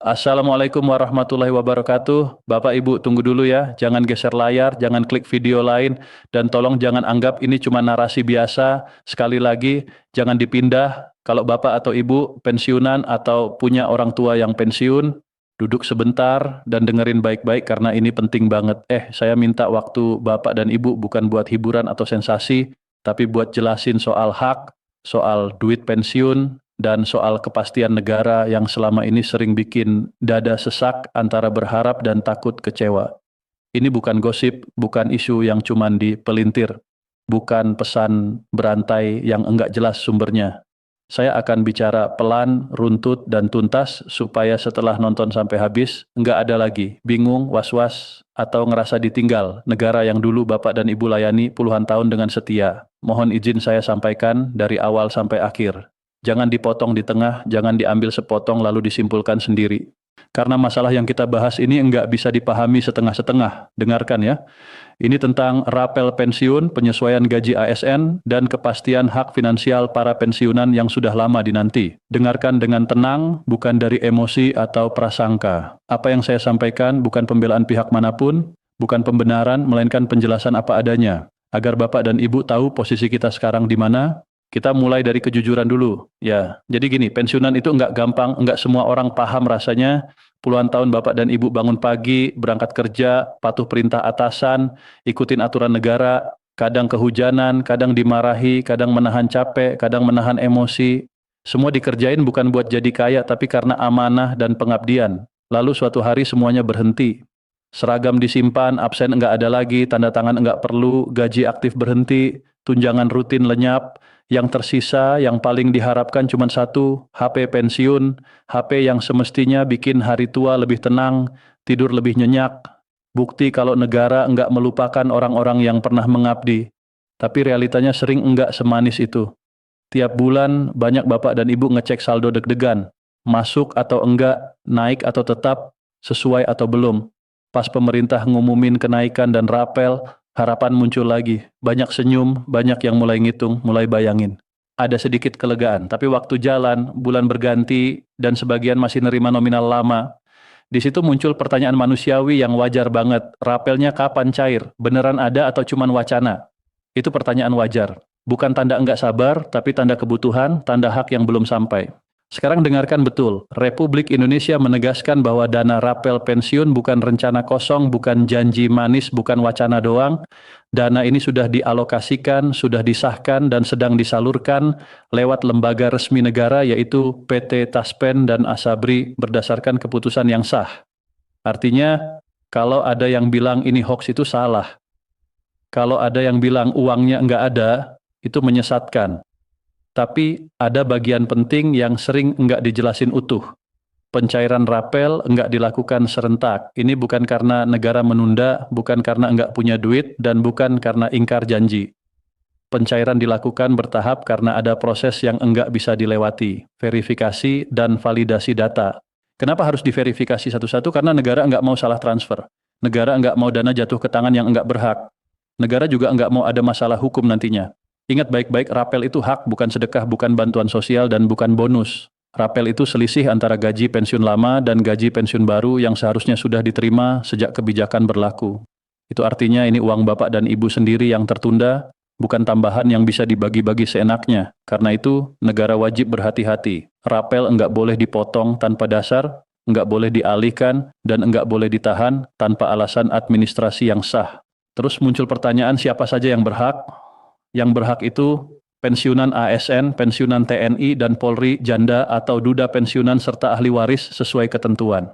Assalamualaikum warahmatullahi wabarakatuh. Bapak Ibu tunggu dulu ya, jangan geser layar, jangan klik video lain, dan tolong jangan anggap ini cuma narasi biasa. Sekali lagi, jangan dipindah. Kalau Bapak atau Ibu pensiunan atau punya orang tua yang pensiun, duduk sebentar dan dengerin baik-baik karena ini penting banget. Saya minta waktu Bapak dan Ibu bukan buat hiburan atau sensasi, tapi buat jelasin soal hak, soal duit pensiun, dan soal kepastian negara yang selama ini sering bikin dada sesak antara berharap dan takut kecewa. Ini bukan gosip, bukan isu yang cuman dipelintir, bukan pesan berantai yang enggak jelas sumbernya. Saya akan bicara pelan, runtut, dan tuntas supaya setelah nonton sampai habis, enggak ada lagi bingung, was-was, atau ngerasa ditinggal negara yang dulu Bapak dan Ibu layani puluhan tahun dengan setia. Mohon izin saya sampaikan dari awal sampai akhir. Jangan dipotong di tengah, jangan diambil sepotong lalu disimpulkan sendiri. Karena masalah yang kita bahas ini enggak bisa dipahami setengah-setengah. Dengarkan ya. Ini tentang rapel pensiun, penyesuaian gaji ASN, dan kepastian hak finansial para pensiunan yang sudah lama dinanti. Dengarkan dengan tenang, bukan dari emosi atau prasangka. Apa yang saya sampaikan bukan pembelaan pihak manapun, bukan pembenaran, melainkan penjelasan apa adanya. Agar Bapak dan Ibu tahu posisi kita sekarang di mana. Kita mulai dari kejujuran dulu. Ya, jadi gini, pensiunan itu enggak gampang, enggak semua orang paham rasanya. Puluhan tahun Bapak dan Ibu bangun pagi, berangkat kerja, patuh perintah atasan, ikutin aturan negara, kadang kehujanan, kadang dimarahi, kadang menahan capek, kadang menahan emosi. Semua dikerjain bukan buat jadi kaya, tapi karena amanah dan pengabdian. Lalu suatu hari semuanya berhenti. Seragam disimpan, absen enggak ada lagi, tanda tangan enggak perlu, gaji aktif berhenti, tunjangan rutin lenyap. Yang tersisa, yang paling diharapkan cuma satu, HP pensiun, HP yang semestinya bikin hari tua lebih tenang, tidur lebih nyenyak. Bukti kalau negara enggak melupakan orang-orang yang pernah mengabdi. Tapi realitanya sering enggak semanis itu. Tiap bulan banyak Bapak dan Ibu ngecek saldo deg-degan. Masuk atau enggak, naik atau tetap, sesuai atau belum. Pas pemerintah ngumumin kenaikan dan rapel, harapan muncul lagi. Banyak senyum, banyak yang mulai ngitung, mulai bayangin. Ada sedikit kelegaan, tapi waktu jalan, bulan berganti, dan sebagian masih nerima nominal lama. Di situ muncul pertanyaan manusiawi yang wajar banget. Rapelnya kapan cair? Beneran ada atau cuman wacana? Itu pertanyaan wajar. Bukan tanda enggak sabar, tapi tanda kebutuhan, tanda hak yang belum sampai. Sekarang dengarkan betul, Republik Indonesia menegaskan bahwa dana rapel pensiun bukan rencana kosong, bukan janji manis, bukan wacana doang. Dana ini sudah dialokasikan, sudah disahkan, dan sedang disalurkan lewat lembaga resmi negara yaitu PT Taspen dan Asabri berdasarkan keputusan yang sah. Artinya, kalau ada yang bilang ini hoax itu salah. Kalau ada yang bilang uangnya enggak ada, itu menyesatkan. Tapi ada bagian penting yang sering enggak dijelasin utuh. Pencairan rapel enggak dilakukan serentak. Ini bukan karena negara menunda, bukan karena enggak punya duit, dan bukan karena ingkar janji. Pencairan dilakukan bertahap karena ada proses yang enggak bisa dilewati, verifikasi dan validasi data. Kenapa harus diverifikasi satu-satu? Karena negara enggak mau salah transfer. Negara enggak mau dana jatuh ke tangan yang enggak berhak. Negara juga enggak mau ada masalah hukum nantinya. Ingat baik-baik, rapel itu hak, bukan sedekah, bukan bantuan sosial, dan bukan bonus. Rapel itu selisih antara gaji pensiun lama dan gaji pensiun baru yang seharusnya sudah diterima sejak kebijakan berlaku. Itu artinya ini uang Bapak dan Ibu sendiri yang tertunda, bukan tambahan yang bisa dibagi-bagi seenaknya. Karena itu, negara wajib berhati-hati. Rapel enggak boleh dipotong tanpa dasar, enggak boleh dialihkan, dan enggak boleh ditahan tanpa alasan administrasi yang sah. Terus muncul pertanyaan siapa saja yang berhak? Yang berhak itu pensiunan ASN, pensiunan TNI dan Polri, janda atau duda pensiunan serta ahli waris sesuai ketentuan.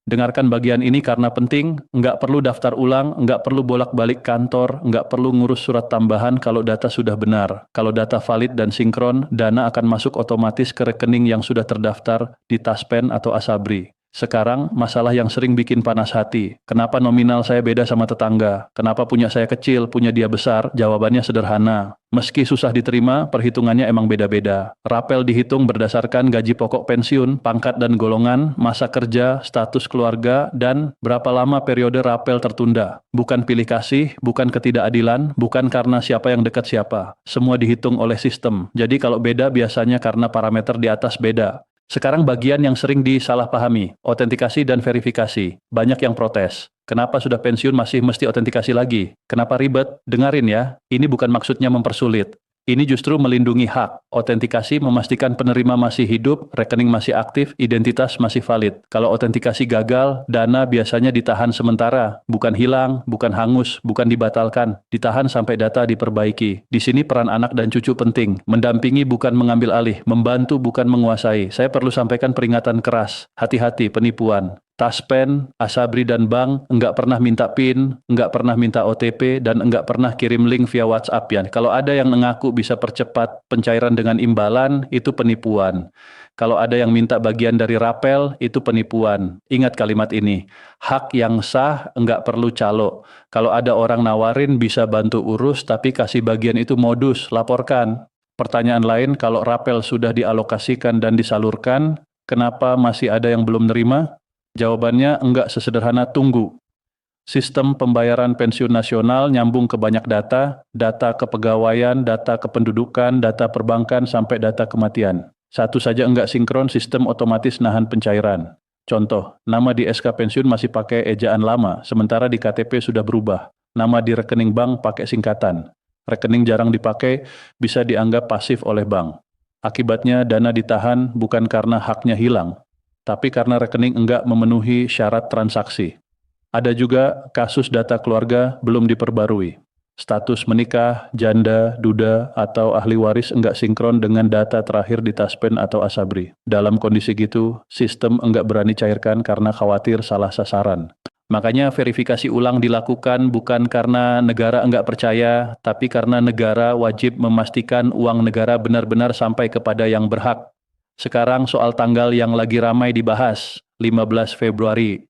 Dengarkan bagian ini karena penting, nggak perlu daftar ulang, nggak perlu bolak-balik kantor, nggak perlu ngurus surat tambahan kalau data sudah benar. Kalau data valid dan sinkron, dana akan masuk otomatis ke rekening yang sudah terdaftar di Taspen atau Asabri. Sekarang, masalah yang sering bikin panas hati. Kenapa nominal saya beda sama tetangga? Kenapa punya saya kecil, punya dia besar? Jawabannya sederhana. Meski susah diterima, perhitungannya emang beda-beda. Rapel dihitung berdasarkan gaji pokok pensiun, pangkat dan golongan, masa kerja, status keluarga, dan berapa lama periode rapel tertunda. Bukan pilih kasih, bukan ketidakadilan, bukan karena siapa yang dekat siapa. Semua dihitung oleh sistem. Jadi kalau beda biasanya karena parameter di atas beda. Sekarang bagian yang sering disalahpahami, otentikasi dan verifikasi. Banyak yang protes. Kenapa sudah pensiun masih mesti otentikasi lagi? Kenapa ribet? Dengarin ya, ini bukan maksudnya mempersulit. Ini justru melindungi hak. Otentikasi memastikan penerima masih hidup, rekening masih aktif, identitas masih valid. Kalau otentikasi gagal, dana biasanya ditahan sementara, bukan hilang, bukan hangus, bukan dibatalkan, ditahan sampai data diperbaiki. Di sini peran anak dan cucu penting, mendampingi bukan mengambil alih, membantu bukan menguasai. Saya perlu sampaikan peringatan keras, hati-hati penipuan. Taspen, Asabri dan bank enggak pernah minta PIN, enggak pernah minta OTP, dan enggak pernah kirim link via WhatsApp ya. Kalau ada yang mengaku bisa percepat pencairan dengan imbalan, itu penipuan. Kalau ada yang minta bagian dari rapel, itu penipuan. Ingat kalimat ini, hak yang sah enggak perlu calo. Kalau ada orang nawarin bisa bantu urus, tapi kasih bagian itu modus, laporkan. Pertanyaan lain, kalau rapel sudah dialokasikan dan disalurkan, kenapa masih ada yang belum nerima? Jawabannya enggak sesederhana tunggu. Sistem pembayaran pensiun nasional nyambung ke banyak data, data kepegawaian, data kependudukan, data perbankan, sampai data kematian. Satu saja enggak sinkron, sistem otomatis nahan pencairan. Contoh, nama di SK pensiun masih pakai ejaan lama, sementara di KTP sudah berubah. Nama di rekening bank pakai singkatan. Rekening jarang dipakai, bisa dianggap pasif oleh bank. Akibatnya dana ditahan bukan karena haknya hilang, tapi karena rekening enggak memenuhi syarat transaksi. Ada juga kasus data keluarga belum diperbarui. Status menikah, janda, duda, atau ahli waris enggak sinkron dengan data terakhir di Taspen atau Asabri. Dalam kondisi gitu, sistem enggak berani cairkan karena khawatir salah sasaran. Makanya verifikasi ulang dilakukan bukan karena negara enggak percaya, tapi karena negara wajib memastikan uang negara benar-benar sampai kepada yang berhak. Sekarang soal tanggal yang lagi ramai dibahas, 15 Februari.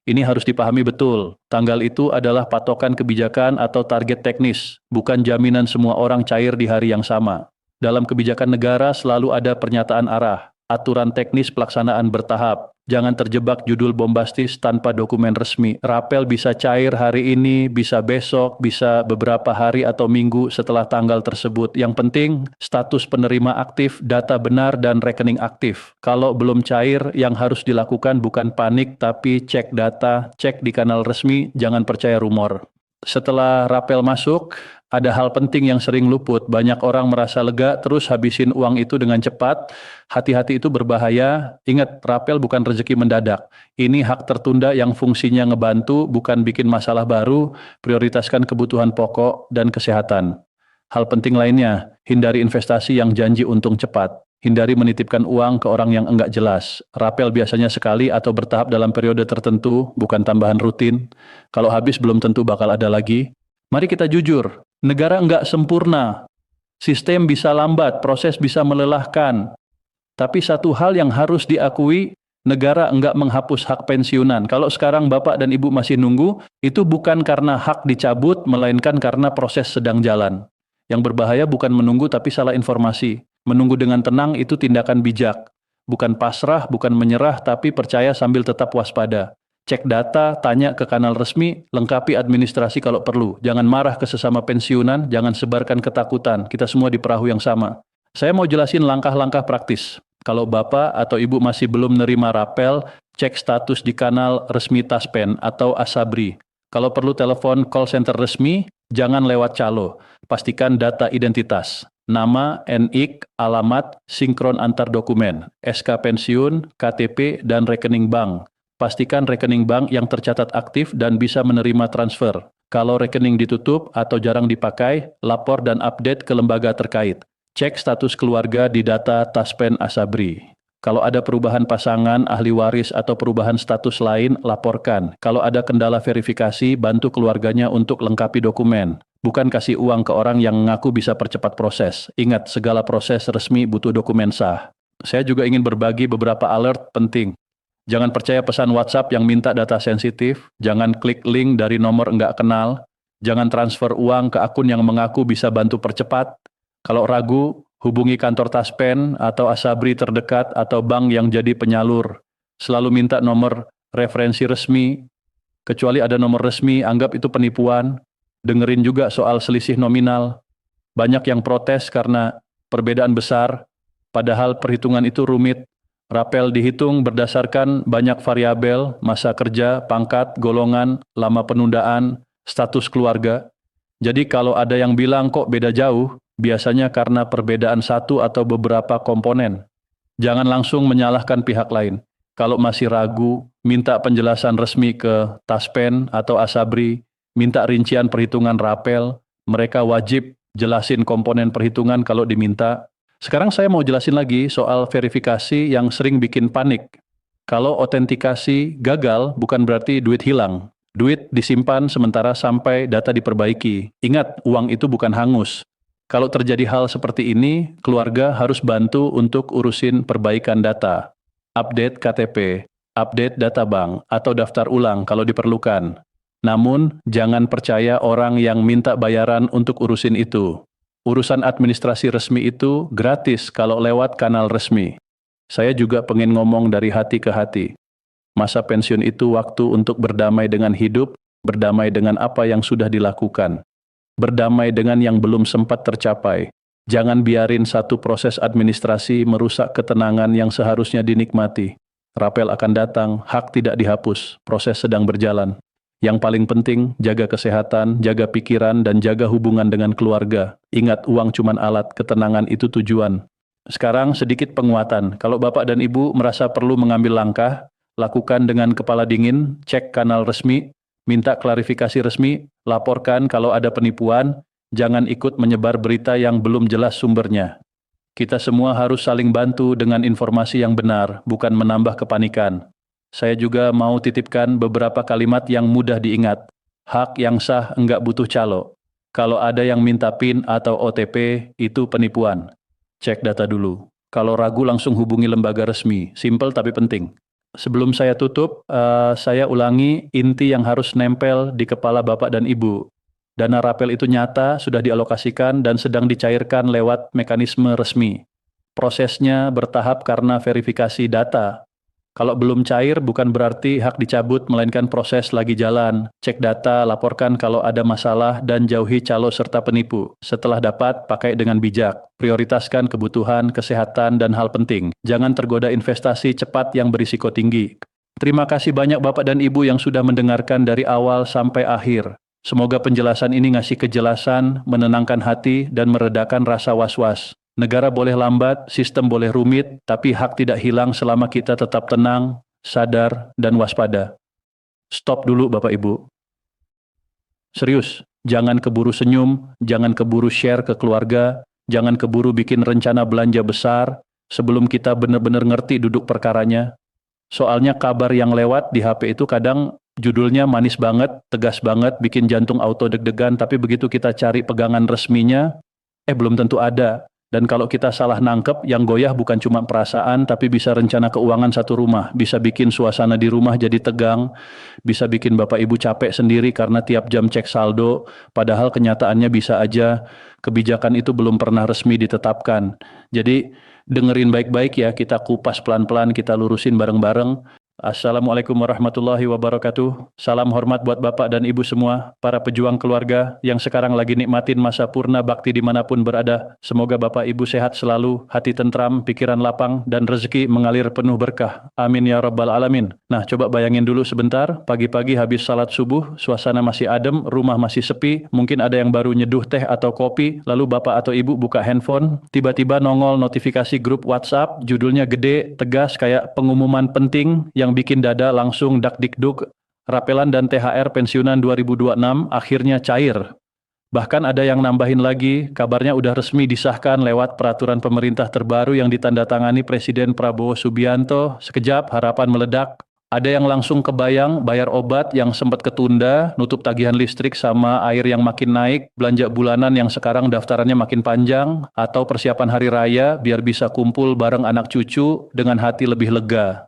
Ini harus dipahami betul. Tanggal itu adalah patokan kebijakan atau target teknis, bukan jaminan semua orang cair di hari yang sama. Dalam kebijakan negara selalu ada pernyataan arah, aturan teknis pelaksanaan bertahap. Jangan terjebak judul bombastis tanpa dokumen resmi. Rapel bisa cair hari ini, bisa besok, bisa beberapa hari atau minggu setelah tanggal tersebut. Yang penting, status penerima aktif, data benar, dan rekening aktif. Kalau belum cair, yang harus dilakukan bukan panik, tapi cek data, cek di kanal resmi, jangan percaya rumor. Setelah rapel masuk, ada hal penting yang sering luput. Banyak orang merasa lega terus habisin uang itu dengan cepat. Hati-hati itu berbahaya. Ingat, rapel bukan rezeki mendadak. Ini hak tertunda yang fungsinya ngebantu, bukan bikin masalah baru. Prioritaskan kebutuhan pokok dan kesehatan. Hal penting lainnya, hindari investasi yang janji untung cepat. Hindari menitipkan uang ke orang yang enggak jelas. Rapel biasanya sekali atau bertahap dalam periode tertentu, bukan tambahan rutin. Kalau habis belum tentu bakal ada lagi. Mari kita jujur, negara enggak sempurna. Sistem bisa lambat, proses bisa melelahkan. Tapi satu hal yang harus diakui, negara enggak menghapus hak pensiunan. Kalau sekarang Bapak dan Ibu masih nunggu, itu bukan karena hak dicabut, melainkan karena proses sedang jalan. Yang berbahaya bukan menunggu tapi salah informasi. Menunggu dengan tenang itu tindakan bijak. Bukan pasrah, bukan menyerah, tapi percaya sambil tetap waspada. Cek data, tanya ke kanal resmi, lengkapi administrasi kalau perlu. Jangan marah ke sesama pensiunan, jangan sebarkan ketakutan. Kita semua di perahu yang sama. Saya mau jelasin langkah-langkah praktis. Kalau Bapak atau Ibu masih belum nerima rapel, cek status di kanal resmi Taspen atau Asabri. Kalau perlu telepon call center resmi, jangan lewat calo. Pastikan data identitas. Nama, NIK, alamat, sinkron antar dokumen, SK pensiun, KTP, dan rekening bank. Pastikan rekening bank yang tercatat aktif dan bisa menerima transfer. Kalau rekening ditutup atau jarang dipakai, lapor dan update ke lembaga terkait. Cek status keluarga di data Taspen Asabri. Kalau ada perubahan pasangan, ahli waris, atau perubahan status lain, laporkan. Kalau ada kendala verifikasi, bantu keluarganya untuk lengkapi dokumen. Bukan kasih uang ke orang yang mengaku bisa percepat proses. Ingat, segala proses resmi butuh dokumen sah. Saya juga ingin berbagi beberapa alert penting. Jangan percaya pesan WhatsApp yang minta data sensitif. Jangan klik link dari nomor enggak kenal. Jangan transfer uang ke akun yang mengaku bisa bantu percepat. Kalau ragu, hubungi kantor Taspen atau Asabri terdekat atau bank yang jadi penyalur. Selalu minta nomor referensi resmi. Kecuali ada nomor resmi, anggap itu penipuan. Dengerin juga soal selisih nominal. Banyak yang protes karena perbedaan besar, padahal perhitungan itu rumit. Rapel dihitung berdasarkan banyak variabel, masa kerja, pangkat, golongan, lama penundaan, status keluarga. Jadi kalau ada yang bilang kok beda jauh, biasanya karena perbedaan satu atau beberapa komponen. Jangan langsung menyalahkan pihak lain. Kalau masih ragu, minta penjelasan resmi ke Taspen atau Asabri, minta rincian perhitungan rapel, mereka wajib jelasin komponen perhitungan kalau diminta. Sekarang saya mau jelasin lagi soal verifikasi yang sering bikin panik. Kalau otentikasi gagal bukan berarti duit hilang. Duit disimpan sementara sampai data diperbaiki. Ingat, uang itu bukan hangus. Kalau terjadi hal seperti ini, keluarga harus bantu untuk urusin perbaikan data. Update KTP, update data bank, atau daftar ulang kalau diperlukan. Namun, jangan percaya orang yang minta bayaran untuk urusin itu. Urusan administrasi resmi itu gratis kalau lewat kanal resmi. Saya juga pengen ngomong dari hati ke hati. Masa pensiun itu waktu untuk berdamai dengan hidup, berdamai dengan apa yang sudah dilakukan, berdamai dengan yang belum sempat tercapai. Jangan biarin satu proses administrasi merusak ketenangan yang seharusnya dinikmati. Rapel akan datang, hak tidak dihapus, proses sedang berjalan. Yang paling penting, jaga kesehatan, jaga pikiran, dan jaga hubungan dengan keluarga. Ingat, uang cuman alat, ketenangan itu tujuan. Sekarang sedikit penguatan. Kalau Bapak dan Ibu merasa perlu mengambil langkah, lakukan dengan kepala dingin, cek kanal resmi, minta klarifikasi resmi, laporkan kalau ada penipuan, jangan ikut menyebar berita yang belum jelas sumbernya. Kita semua harus saling bantu dengan informasi yang benar, bukan menambah kepanikan. Saya juga mau titipkan beberapa kalimat yang mudah diingat. Hak yang sah enggak butuh calo. Kalau ada yang minta PIN atau OTP, itu penipuan. Cek data dulu. Kalau ragu langsung hubungi lembaga resmi. Simple tapi penting. Sebelum saya tutup, saya ulangi inti yang harus nempel di kepala Bapak dan Ibu. Dana rapel itu nyata, sudah dialokasikan dan sedang dicairkan lewat mekanisme resmi. Prosesnya bertahap karena verifikasi data. Kalau belum cair bukan berarti hak dicabut, melainkan proses lagi jalan. Cek data, laporkan kalau ada masalah, dan jauhi calo serta penipu. Setelah dapat, pakai dengan bijak. Prioritaskan kebutuhan, kesehatan, dan hal penting. Jangan tergoda investasi cepat yang berisiko tinggi. Terima kasih banyak Bapak dan Ibu yang sudah mendengarkan dari awal sampai akhir. Semoga penjelasan ini ngasih kejelasan, menenangkan hati, dan meredakan rasa was-was. Negara boleh lambat, sistem boleh rumit, tapi hak tidak hilang selama kita tetap tenang, sadar, dan waspada. Stop dulu Bapak Ibu. Serius, jangan keburu senyum, jangan keburu share ke keluarga, jangan keburu bikin rencana belanja besar, sebelum kita benar-benar ngerti duduk perkaranya. Soalnya kabar yang lewat di HP itu kadang judulnya manis banget, tegas banget, bikin jantung auto deg-degan, tapi begitu kita cari pegangan resminya, belum tentu ada. Dan kalau kita salah nangkep, yang goyah bukan cuma perasaan, tapi bisa rencana keuangan satu rumah, bisa bikin suasana di rumah jadi tegang, bisa bikin Bapak Ibu capek sendiri karena tiap jam cek saldo, padahal kenyataannya bisa aja kebijakan itu belum pernah resmi ditetapkan. Jadi dengerin baik-baik ya, kita kupas pelan-pelan, kita lurusin bareng-bareng. Assalamualaikum warahmatullahi wabarakatuh. Salam hormat buat Bapak dan Ibu semua, para pejuang keluarga yang sekarang lagi nikmatin masa purna bakti dimanapun berada. Semoga Bapak Ibu sehat selalu, hati tentram, pikiran lapang, dan rezeki mengalir penuh berkah. Amin ya rabbal alamin. Nah, coba bayangin dulu sebentar, pagi-pagi habis salat subuh, suasana masih adem, rumah masih sepi, mungkin ada yang baru nyeduh teh atau kopi, lalu Bapak atau Ibu buka handphone, tiba-tiba nongol notifikasi grup WhatsApp, judulnya gede, tegas kayak pengumuman penting yang bikin dada langsung dak-dikduk. Rapelan dan THR pensiunan 2026 akhirnya cair. Bahkan ada yang nambahin lagi, kabarnya udah resmi disahkan lewat peraturan pemerintah terbaru yang ditandatangani Presiden Prabowo Subianto. Sekejap harapan meledak. Ada yang langsung kebayang bayar obat yang sempat ketunda, nutup tagihan listrik sama air yang makin naik, belanja bulanan yang sekarang daftarannya makin panjang, atau persiapan hari raya biar bisa kumpul bareng anak cucu dengan hati lebih lega.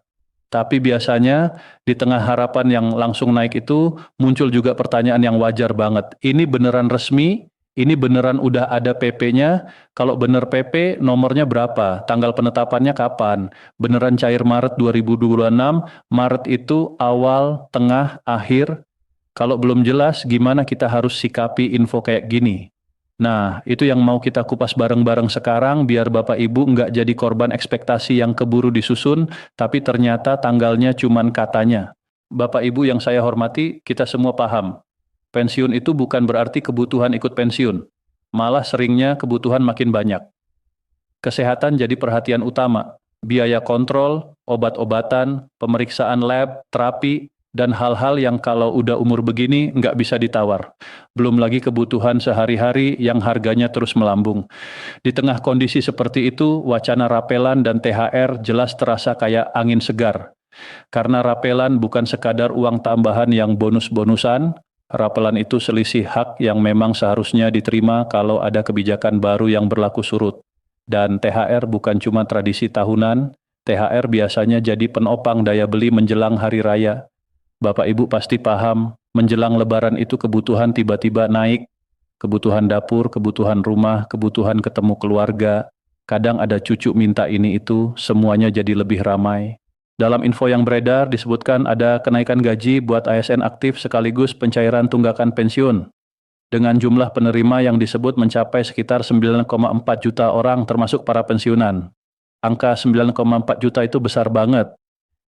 Tapi biasanya di tengah harapan yang langsung naik itu muncul juga pertanyaan yang wajar banget. Ini beneran resmi? Ini beneran udah ada PP-nya? Kalau bener PP, nomornya berapa? Tanggal penetapannya kapan? Beneran cair Maret 2026? Maret itu awal, tengah, akhir? Kalau belum jelas, gimana kita harus sikapi info kayak gini? Nah, itu yang mau kita kupas bareng-bareng sekarang biar Bapak Ibu nggak jadi korban ekspektasi yang keburu disusun, tapi ternyata tanggalnya cuman katanya. Bapak Ibu yang saya hormati, kita semua paham. Pensiun itu bukan berarti kebutuhan ikut pensiun. Malah seringnya kebutuhan makin banyak. Kesehatan jadi perhatian utama. Biaya kontrol, obat-obatan, pemeriksaan lab, terapi, dan hal-hal yang kalau udah umur begini nggak bisa ditawar. Belum lagi kebutuhan sehari-hari yang harganya terus melambung. Di tengah kondisi seperti itu, wacana rapelan dan THR jelas terasa kayak angin segar. Karena rapelan bukan sekadar uang tambahan yang bonus-bonusan, rapelan itu selisih hak yang memang seharusnya diterima kalau ada kebijakan baru yang berlaku surut. Dan THR bukan cuma tradisi tahunan, THR biasanya jadi penopang daya beli menjelang hari raya. Bapak Ibu pasti paham, menjelang lebaran itu kebutuhan tiba-tiba naik, kebutuhan dapur, kebutuhan rumah, kebutuhan ketemu keluarga. Kadang ada cucu minta ini itu, semuanya jadi lebih ramai. Dalam info yang beredar disebutkan ada kenaikan gaji buat ASN aktif sekaligus pencairan tunggakan pensiun. Dengan jumlah penerima yang disebut mencapai sekitar 9,4 juta orang termasuk para pensiunan. Angka 9,4 juta itu besar banget.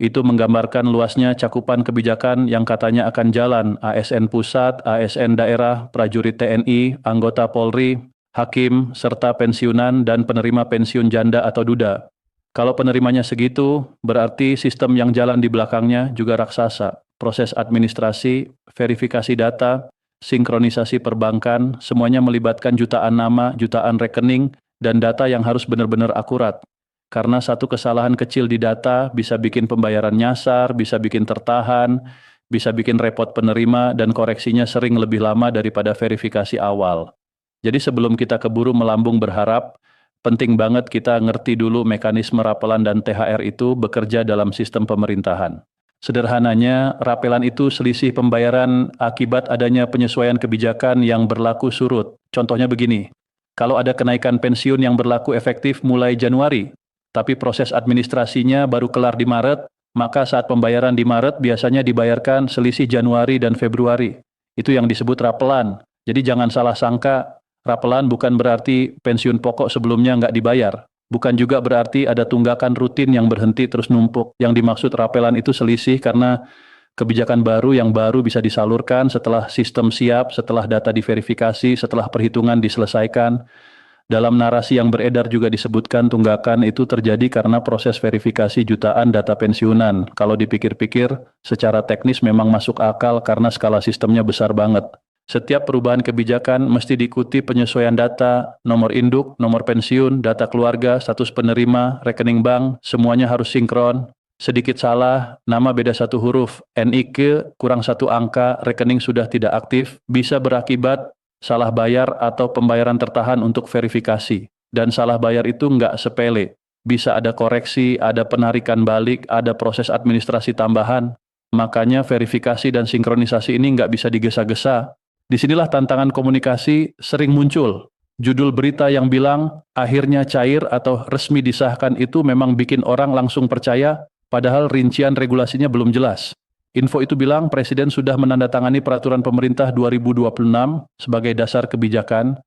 Itu menggambarkan luasnya cakupan kebijakan yang katanya akan jalan ASN pusat, ASN daerah, prajurit TNI, anggota Polri, hakim, serta pensiunan dan penerima pensiun janda atau duda. Kalau penerimanya segitu, berarti sistem yang jalan di belakangnya juga raksasa. Proses administrasi, verifikasi data, sinkronisasi perbankan, semuanya melibatkan jutaan nama, jutaan rekening, dan data yang harus benar-benar akurat. Karena satu kesalahan kecil di data bisa bikin pembayaran nyasar, bisa bikin tertahan, bisa bikin repot penerima, dan koreksinya sering lebih lama daripada verifikasi awal. Jadi sebelum kita keburu melambung berharap, penting banget kita ngerti dulu mekanisme rapelan dan THR itu bekerja dalam sistem pemerintahan. Sederhananya, rapelan itu selisih pembayaran akibat adanya penyesuaian kebijakan yang berlaku surut. Contohnya begini, kalau ada kenaikan pensiun yang berlaku efektif mulai Januari, tapi proses administrasinya baru kelar di Maret, maka saat pembayaran di Maret biasanya dibayarkan selisih Januari dan Februari. Itu yang disebut rapelan. Jadi jangan salah sangka, rapelan bukan berarti pensiun pokok sebelumnya nggak dibayar. Bukan juga berarti ada tunggakan rutin yang berhenti terus numpuk. Yang dimaksud rapelan itu selisih karena kebijakan baru yang baru bisa disalurkan setelah sistem siap, setelah data diverifikasi, setelah perhitungan diselesaikan. Dalam narasi yang beredar juga disebutkan tunggakan itu terjadi karena proses verifikasi jutaan data pensiunan. Kalau dipikir-pikir, secara teknis memang masuk akal karena skala sistemnya besar banget. Setiap perubahan kebijakan mesti diikuti penyesuaian data, nomor induk, nomor pensiun, data keluarga, status penerima, rekening bank, semuanya harus sinkron. Sedikit salah, nama beda satu huruf, NIK kurang satu angka, rekening sudah tidak aktif, bisa berakibat salah bayar atau pembayaran tertahan untuk verifikasi. Dan salah bayar itu nggak sepele. Bisa ada koreksi, ada penarikan balik, ada proses administrasi tambahan. Makanya verifikasi dan sinkronisasi ini nggak bisa digesa-gesa. Disinilah tantangan komunikasi sering muncul. Judul berita yang bilang akhirnya cair atau resmi disahkan itu memang bikin orang langsung percaya, padahal rincian regulasinya belum jelas. Info itu bilang Presiden sudah menandatangani peraturan pemerintah 2026 sebagai dasar kebijakan,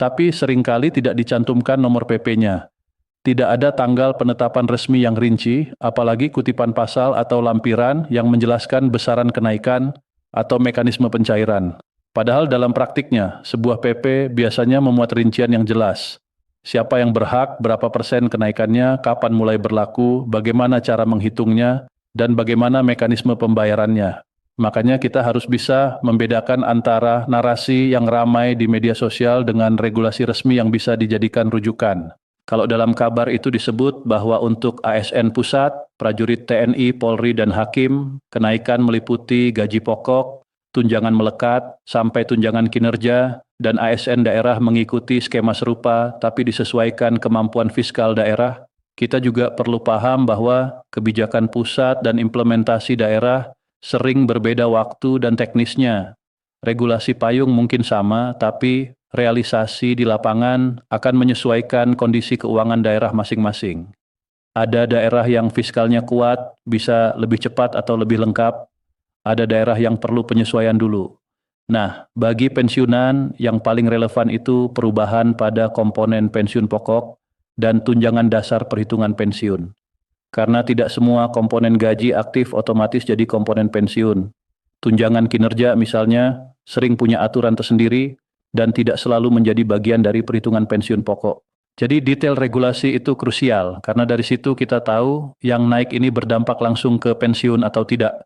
tapi seringkali tidak dicantumkan nomor PP-nya. Tidak ada tanggal penetapan resmi yang rinci, apalagi kutipan pasal atau lampiran yang menjelaskan besaran kenaikan atau mekanisme pencairan. Padahal dalam praktiknya, sebuah PP biasanya memuat rincian yang jelas. Siapa yang berhak, berapa persen kenaikannya, kapan mulai berlaku, bagaimana cara menghitungnya, dan bagaimana mekanisme pembayarannya. Makanya kita harus bisa membedakan antara narasi yang ramai di media sosial dengan regulasi resmi yang bisa dijadikan rujukan. Kalau dalam kabar itu disebut bahwa untuk ASN pusat, prajurit TNI, Polri, dan Hakim, kenaikan meliputi gaji pokok, tunjangan melekat, sampai tunjangan kinerja, dan ASN daerah mengikuti skema serupa tapi disesuaikan kemampuan fiskal daerah. Kita juga perlu paham bahwa kebijakan pusat dan implementasi daerah sering berbeda waktu dan teknisnya. Regulasi payung mungkin sama, tapi realisasi di lapangan akan menyesuaikan kondisi keuangan daerah masing-masing. Ada daerah yang fiskalnya kuat, bisa lebih cepat atau lebih lengkap. Ada daerah yang perlu penyesuaian dulu. Nah, bagi pensiunan yang paling relevan itu perubahan pada komponen pensiun pokok dan tunjangan dasar perhitungan pensiun. Karena tidak semua komponen gaji aktif otomatis jadi komponen pensiun. Tunjangan kinerja misalnya sering punya aturan tersendiri dan tidak selalu menjadi bagian dari perhitungan pensiun pokok. Jadi detail regulasi itu krusial karena dari situ kita tahu yang naik ini berdampak langsung ke pensiun atau tidak.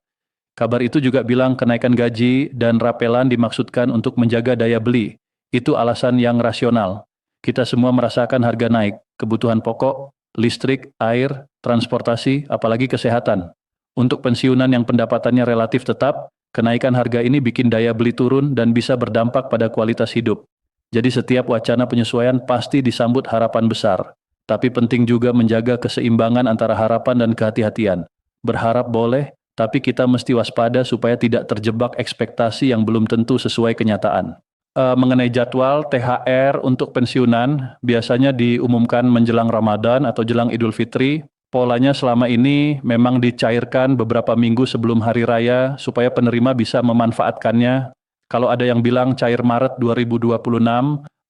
Kabar itu juga bilang kenaikan gaji dan rapelan dimaksudkan untuk menjaga daya beli. Itu alasan yang rasional. Kita semua merasakan harga naik, kebutuhan pokok, listrik, air, transportasi, apalagi kesehatan. Untuk pensiunan yang pendapatannya relatif tetap, kenaikan harga ini bikin daya beli turun dan bisa berdampak pada kualitas hidup. Jadi setiap wacana penyesuaian pasti disambut harapan besar. Tapi penting juga menjaga keseimbangan antara harapan dan kehati-hatian. Berharap boleh, tapi kita mesti waspada supaya tidak terjebak ekspektasi yang belum tentu sesuai kenyataan. Mengenai jadwal THR untuk pensiunan, biasanya diumumkan menjelang Ramadan atau jelang Idul Fitri. Polanya selama ini memang dicairkan beberapa minggu sebelum hari raya supaya penerima bisa memanfaatkannya. Kalau ada yang bilang cair Maret 2026,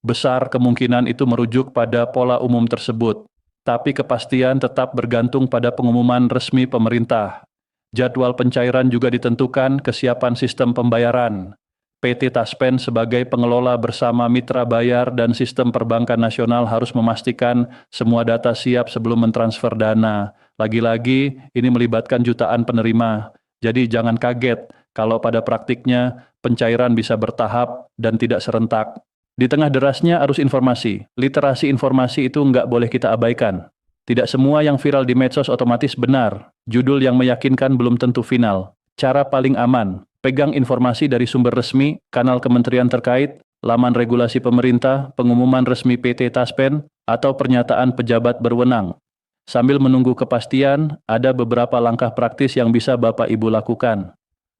besar kemungkinan itu merujuk pada pola umum tersebut. Tapi kepastian tetap bergantung pada pengumuman resmi pemerintah. Jadwal pencairan juga ditentukan kesiapan sistem pembayaran. PT Taspen sebagai pengelola bersama mitra bayar dan sistem perbankan nasional harus memastikan semua data siap sebelum mentransfer dana. Lagi-lagi ini melibatkan jutaan penerima. Jadi jangan kaget kalau pada praktiknya pencairan bisa bertahap dan tidak serentak. Di tengah derasnya arus informasi, literasi informasi itu nggak boleh kita abaikan. Tidak semua yang viral di medsos otomatis benar. Judul yang meyakinkan belum tentu final. Cara paling aman, pegang informasi dari sumber resmi, kanal kementerian terkait, laman regulasi pemerintah, pengumuman resmi PT Taspen, atau pernyataan pejabat berwenang. Sambil menunggu kepastian, ada beberapa langkah praktis yang bisa Bapak Ibu lakukan.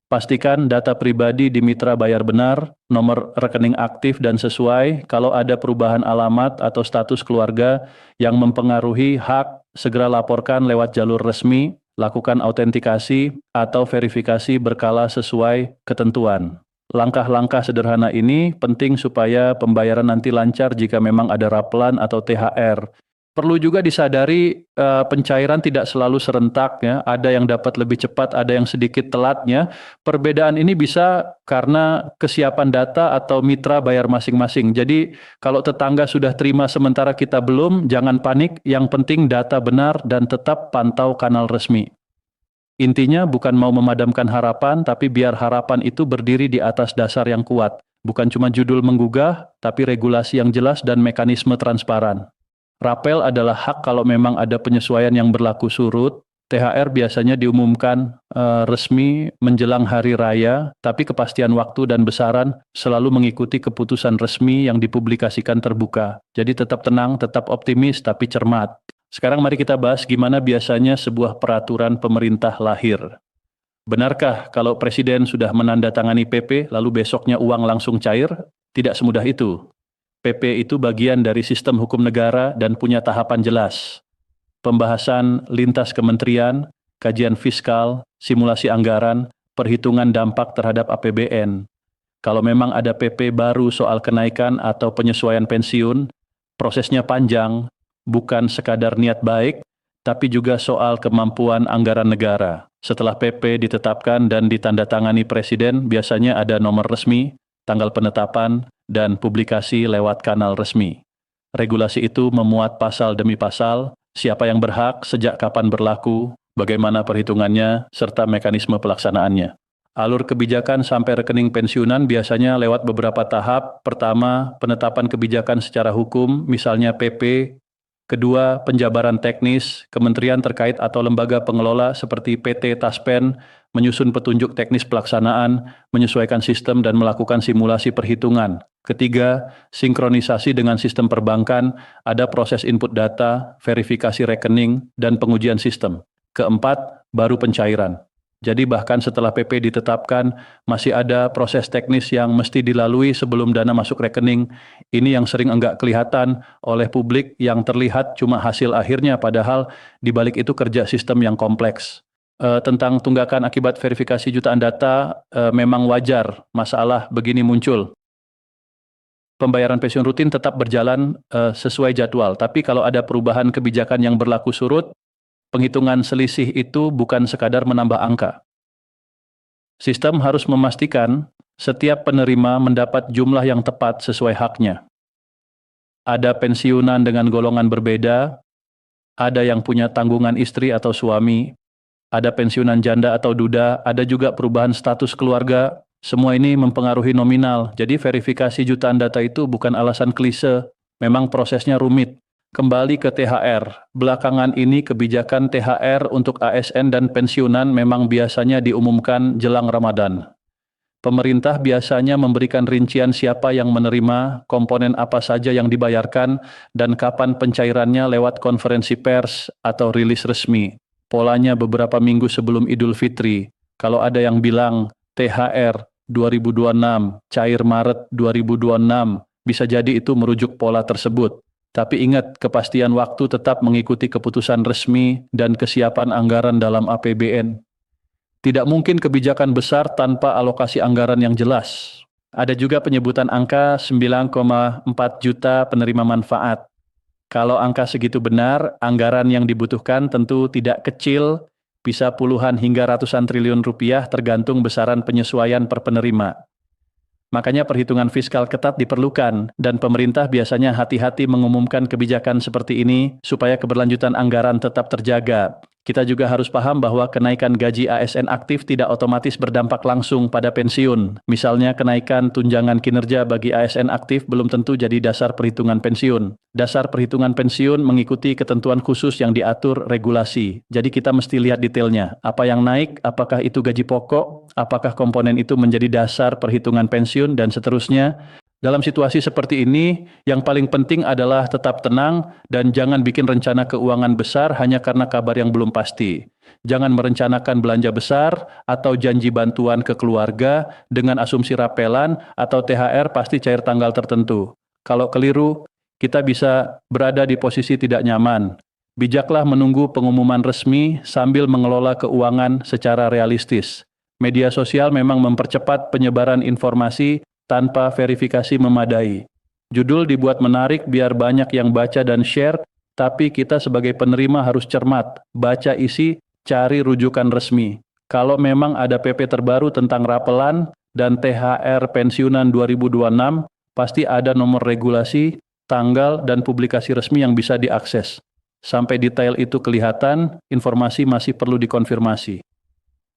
Pastikan data pribadi di mitra bayar benar, nomor rekening aktif dan sesuai. Kalau ada perubahan alamat atau status keluarga yang mempengaruhi hak, segera laporkan lewat jalur resmi, lakukan autentikasi atau verifikasi berkala sesuai ketentuan. Langkah-langkah sederhana ini penting supaya pembayaran nanti lancar jika memang ada rapelan atau THR. Perlu juga disadari pencairan tidak selalu serentak ya, ada yang dapat lebih cepat, ada yang sedikit telatnya. Perbedaan ini bisa karena kesiapan data atau mitra bayar masing-masing. Jadi kalau tetangga sudah terima sementara kita belum, jangan panik, yang penting data benar dan tetap pantau kanal resmi. Intinya bukan mau memadamkan harapan, tapi biar harapan itu berdiri di atas dasar yang kuat. Bukan cuma judul menggugah, tapi regulasi yang jelas dan mekanisme transparan. Rapel adalah hak kalau memang ada penyesuaian yang berlaku surut. THR biasanya diumumkan resmi menjelang hari raya, tapi kepastian waktu dan besaran selalu mengikuti keputusan resmi yang dipublikasikan terbuka. Jadi tetap tenang, tetap optimis, tapi cermat. Sekarang mari kita bahas gimana biasanya sebuah peraturan pemerintah lahir. Benarkah kalau Presiden sudah menandatangani PP, lalu besoknya uang langsung cair? Tidak semudah itu. PP itu bagian dari sistem hukum negara dan punya tahapan jelas. Pembahasan lintas kementerian, kajian fiskal, simulasi anggaran, perhitungan dampak terhadap APBN. Kalau memang ada PP baru soal kenaikan atau penyesuaian pensiun, prosesnya panjang, bukan sekadar niat baik, tapi juga soal kemampuan anggaran negara. Setelah PP ditetapkan dan ditandatangani Presiden, biasanya ada nomor resmi, tanggal penetapan, dan publikasi lewat kanal resmi. Regulasi itu memuat pasal demi pasal, siapa yang berhak, sejak kapan berlaku, bagaimana perhitungannya, serta mekanisme pelaksanaannya. Alur kebijakan sampai rekening pensiunan biasanya lewat beberapa tahap. Pertama, penetapan kebijakan secara hukum, misalnya PP. Kedua, penjabaran teknis, kementerian terkait atau lembaga pengelola seperti PT Taspen menyusun petunjuk teknis pelaksanaan, menyesuaikan sistem dan melakukan simulasi perhitungan. Ketiga, sinkronisasi dengan sistem perbankan, ada proses input data, verifikasi rekening, dan pengujian sistem. Keempat, baru pencairan. Jadi bahkan setelah PP ditetapkan, masih ada proses teknis yang mesti dilalui sebelum dana masuk rekening. Ini yang sering enggak kelihatan oleh publik, yang terlihat cuma hasil akhirnya, padahal di balik itu kerja sistem yang kompleks. tentang tunggakan akibat verifikasi jutaan data, memang wajar masalah begini muncul. Pembayaran pensiun rutin tetap berjalan sesuai jadwal, tapi kalau ada perubahan kebijakan yang berlaku surut, penghitungan selisih itu bukan sekadar menambah angka. Sistem harus memastikan setiap penerima mendapat jumlah yang tepat sesuai haknya. Ada pensiunan dengan golongan berbeda, ada yang punya tanggungan istri atau suami, ada pensiunan janda atau duda, ada juga perubahan status keluarga. Semua ini mempengaruhi nominal, jadi verifikasi jutaan data itu bukan alasan klise, memang prosesnya rumit. Kembali ke THR, belakangan ini kebijakan THR untuk ASN dan pensiunan memang biasanya diumumkan jelang Ramadan. Pemerintah biasanya memberikan rincian siapa yang menerima, komponen apa saja yang dibayarkan, dan kapan pencairannya lewat konferensi pers atau rilis resmi. Polanya beberapa minggu sebelum Idul Fitri. Kalau ada yang bilang THR 2026, cair Maret 2026, bisa jadi itu merujuk pola tersebut. Tapi ingat, kepastian waktu tetap mengikuti keputusan resmi dan kesiapan anggaran dalam APBN. Tidak mungkin kebijakan besar tanpa alokasi anggaran yang jelas. Ada juga penyebutan angka 9,4 juta penerima manfaat. Kalau angka segitu benar, anggaran yang dibutuhkan tentu tidak kecil, bisa puluhan hingga ratusan triliun rupiah tergantung besaran penyesuaian per penerima. Makanya perhitungan fiskal ketat diperlukan, dan pemerintah biasanya hati-hati mengumumkan kebijakan seperti ini supaya keberlanjutan anggaran tetap terjaga. Kita juga harus paham bahwa kenaikan gaji ASN aktif tidak otomatis berdampak langsung pada pensiun. Misalnya kenaikan tunjangan kinerja bagi ASN aktif belum tentu jadi dasar perhitungan pensiun. Dasar perhitungan pensiun mengikuti ketentuan khusus yang diatur regulasi. Jadi kita mesti lihat detailnya. Apa yang naik, apakah itu gaji pokok, apakah komponen itu menjadi dasar perhitungan pensiun, dan seterusnya. Dalam situasi seperti ini, yang paling penting adalah tetap tenang dan jangan bikin rencana keuangan besar hanya karena kabar yang belum pasti. Jangan merencanakan belanja besar atau janji bantuan ke keluarga dengan asumsi rapelan atau THR pasti cair tanggal tertentu. Kalau keliru, kita bisa berada di posisi tidak nyaman. Bijaklah menunggu pengumuman resmi sambil mengelola keuangan secara realistis. Media sosial memang mempercepat penyebaran informasi tanpa verifikasi memadai. Judul dibuat menarik biar banyak yang baca dan share, tapi kita sebagai penerima harus cermat, baca isi, cari rujukan resmi. Kalau memang ada PP terbaru tentang rapelan dan THR pensiunan 2026, pasti ada nomor regulasi, tanggal, dan publikasi resmi yang bisa diakses. Sampai detail itu kelihatan, informasi masih perlu dikonfirmasi.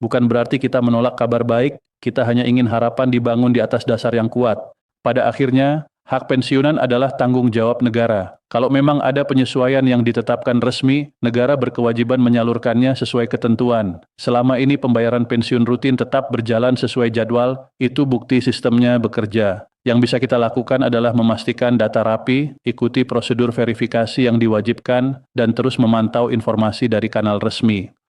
Bukan berarti kita menolak kabar baik, kita hanya ingin harapan dibangun di atas dasar yang kuat. Pada akhirnya, hak pensiunan adalah tanggung jawab negara. Kalau memang ada penyesuaian yang ditetapkan resmi, negara berkewajiban menyalurkannya sesuai ketentuan. Selama ini pembayaran pensiun rutin tetap berjalan sesuai jadwal, itu bukti sistemnya bekerja. Yang bisa kita lakukan adalah memastikan data rapi, ikuti prosedur verifikasi yang diwajibkan, dan terus memantau informasi dari kanal resmi.